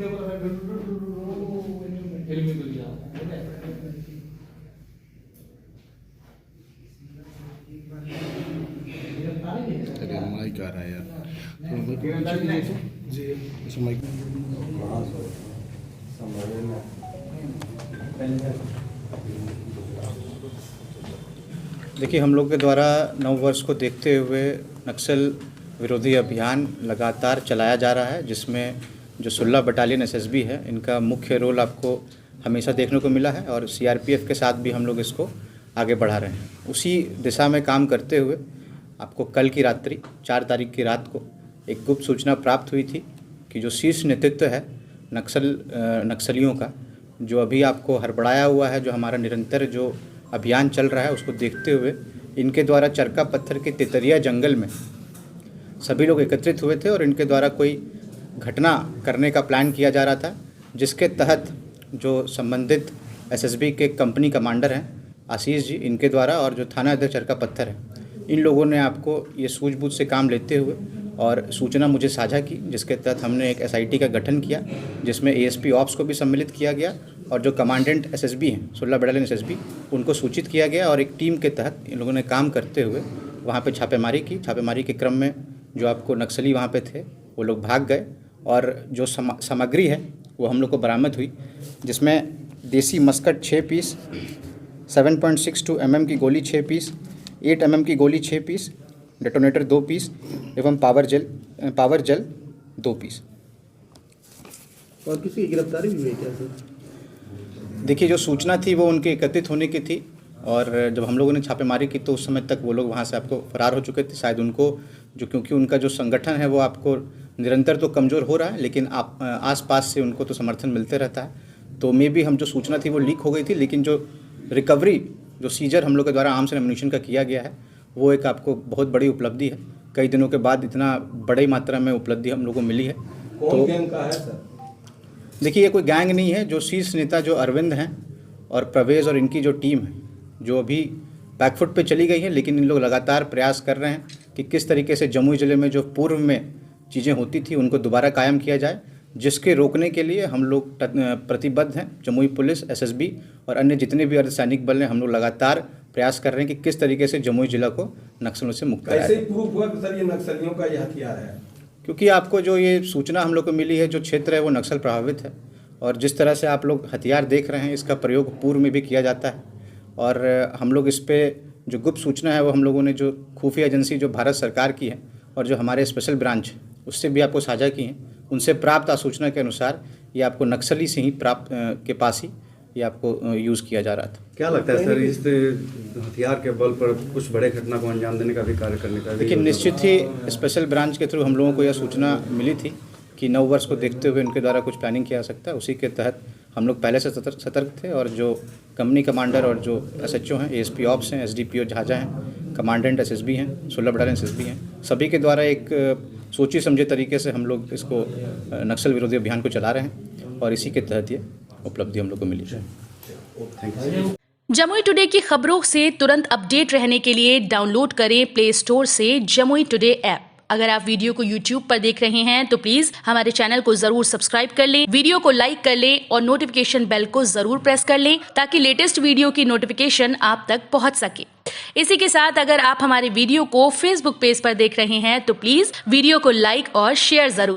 अरे माइक आ रहा है यार, जी माइक। देखिए, हम लोग के द्वारा नव वर्ष को देखते हुए नक्सल विरोधी अभियान लगातार चलाया जा रहा है, जिसमें जो 16 बटालियन एसएसबी है, इनका मुख्य रोल आपको हमेशा देखने को मिला है और सीआरपीएफ के साथ भी हम लोग इसको आगे बढ़ा रहे हैं। उसी दिशा में काम करते हुए आपको कल की रात्रि 4 तारीख की रात को एक गुप्त सूचना प्राप्त हुई थी कि जो शीर्ष नेतृत्व है नक्सलियों का, जो अभी आपको हड़बड़ाया हुआ है, जो हमारा निरंतर जो अभियान चल रहा है, उसको देखते हुए इनके द्वारा चरका पत्थर के तेतरिया जंगल में सभी लोग एकत्रित हुए थे और इनके द्वारा कोई घटना करने का प्लान किया जा रहा था, जिसके तहत जो संबंधित एसएसबी के कंपनी कमांडर हैं आशीष जी, इनके द्वारा और जो थाना अध्यक्ष चरका पत्थर है, इन लोगों ने आपको ये सूझबूझ से काम लेते हुए और सूचना मुझे साझा की, जिसके तहत हमने एक एसआईटी का गठन किया, जिसमें एएसपी ऑप्स को भी सम्मिलित किया गया और जो कमांडेंट एसएसबी हैं 16 बटालियन एसएसबी, उनको सूचित किया गया और एक टीम के तहत इन लोगों ने काम करते हुए वहाँ पे छापेमारी की। छापेमारी के क्रम में जो आपको नक्सली वहाँ पे थे, वो लोग भाग गए और जो सामग्री है वो हम लोग को बरामद हुई, जिसमें देसी मस्कट 6 पीस, 7.62 mm की गोली 6 पीस, 8 mm की गोली 6 पीस, डेटोनेटर 2 पीस एवं पावर जेल 2 पीस। और किसी की गिरफ्तारी भी हुई क्या सर? देखिए, जो सूचना थी वो उनके एकत्रित होने की थी और जब हम लोगों ने छापेमारी की तो उस समय तक वो लोग वहाँ से आपको फरार हो चुके थे। शायद उनको क्योंकि उनका जो संगठन है वो आपको निरंतर तो कमज़ोर हो रहा है, लेकिन आसपास से उनको तो समर्थन मिलते रहता है, तो मे भी हम जो सूचना थी वो लीक हो गई थी, लेकिन जो रिकवरी, जो सीजर हम लोग के द्वारा आर्म्स एंड एम्यूनिशन का किया गया है, वो एक आपको बहुत बड़ी उपलब्धि है। कई दिनों के बाद इतना बड़ी मात्रा में उपलब्धि हम लोगों को मिली है। कौन गैंग का है सर? देखिए, ये कोई गैंग नहीं है। जो शीर्ष नेता जो अरविंद हैं और प्रवेश और इनकी जो टीम है, जो अभी बैकफुट पे चली गई है, लेकिन इन लोग लगातार प्रयास कर रहे हैं कि किस तरीके से जमुई ज़िले में जो पूर्व में चीज़ें होती थी उनको दोबारा कायम किया जाए, जिसके रोकने के लिए हम लोग प्रतिबद्ध हैं। जमुई पुलिस, एसएसबी और अन्य जितने भी अर्धसैनिक बल हैं, हम लोग लगातार प्रयास कर रहे हैं कि किस तरीके से जमुई जिला को नक्सलों से मुक्त कराया। कैसे प्रूफ हुआ कि सर ये नक्सलियों का ये हथियार है? क्योंकि आपको जो ये सूचना हम लोग को मिली है, जो क्षेत्र है वो नक्सल प्रभावित है और जिस तरह से आप लोग हथियार देख रहे हैं, इसका प्रयोग पूर्व में भी किया जाता है और हम लोग इस पर जो गुप्त सूचना है वो हम लोगों ने जो खुफिया एजेंसी जो भारत सरकार की है और जो हमारे स्पेशल ब्रांच उससे भी आपको साझा की हैं, उनसे प्राप्त सूचना के अनुसार ये आपको नक्सली से ही प्राप्त के पास ही ये आपको यूज़ किया जा रहा था। क्या लगता है सर, इस हथियार के बल पर कुछ बड़े घटना को अंजाम देने का भी कार्य करने का? लेकिन निश्चित ही स्पेशल ब्रांच के थ्रू हम लोगों को यह सूचना मिली थी कि नव वर्ष को देखते हुए उनके द्वारा कुछ प्लानिंग किया जा सकता है। उसी के तहत हम लोग पहले से सतर्क थे और जो कंपनी कमांडर और जो एसएचओ हैं, एएसपी ऑप्स हैं, एसडीपीओ झाझा हैं, कमांडेंट एसएसबी हैं, 16 बटालियन एसएसबी हैं, सभी के द्वारा एक सोची समझे तरीके से हम लोग इसको नक्सल विरोधी अभियान को चला रहे हैं और इसी के तहत ये उपलब्धि हम लोग को मिली है। जमुई टुडे की खबरों से तुरंत अपडेट रहने के लिए डाउनलोड करें प्ले स्टोर से जमुई टुडे ऐप। अगर आप वीडियो को YouTube पर देख रहे हैं तो प्लीज हमारे चैनल को जरूर सब्सक्राइब कर लें, वीडियो को लाइक कर लें और नोटिफिकेशन बेल को जरूर प्रेस कर लें ताकि लेटेस्ट वीडियो की नोटिफिकेशन आप तक पहुंच सके। इसी के साथ अगर आप हमारे वीडियो को Facebook पेज पर देख रहे हैं तो प्लीज वीडियो को लाइक और शेयर जरूर